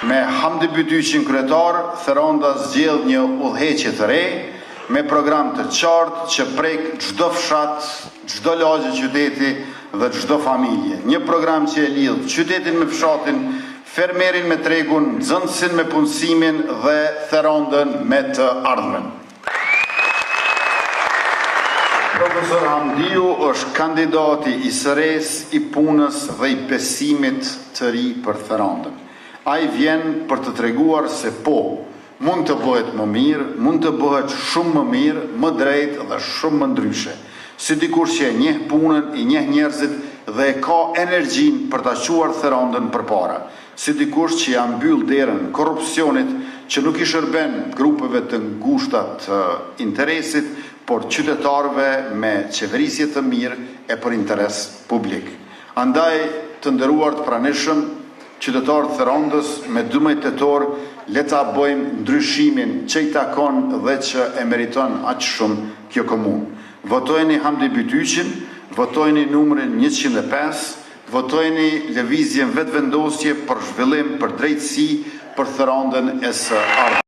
Me Hamdi Bytyqin kryetar, Theronda zgjedh një udhëheqje të re, me program të qartë që prek çdo fshat, çdo lagje qyteti dhe çdo familje. Një program që e lidh qytetin me fshatin, fermerin me tregun, nxënësin me punësimin dhe Therondën me të ardhmen. Profesor Hamdiu është kandidati i sëres, i punës dhe i besimit të ri për Therondën. Ai vjen për të treguar se po, mund të bëhet më mirë, mund të bëhet shumë më mirë, më drejt dhe shumë më ndryshe. Si dikush që e njeh punën, i njeh njerëzit dhe e ka energjin për ta quar Therondën përpara. Si dikush që ja mbyll derën korrupsionit që nuk i shërben grupeve të ngushta të interesit, por qytetarëve me qeverisje të mirë e për interes publik. Andaj të nderuar të pranishëm, qytetarët Therondës me 12 tetor le ta bëjmë ndryshimin që i takon dhe që e meriton aq shumë kjo komunë. Votojeni Hamdi Bytyqin, votojeni numrin 105, votojeni lëvizjen vetëvendosje për zhvillim, për drejtësi, për Therondën e së ardhshme.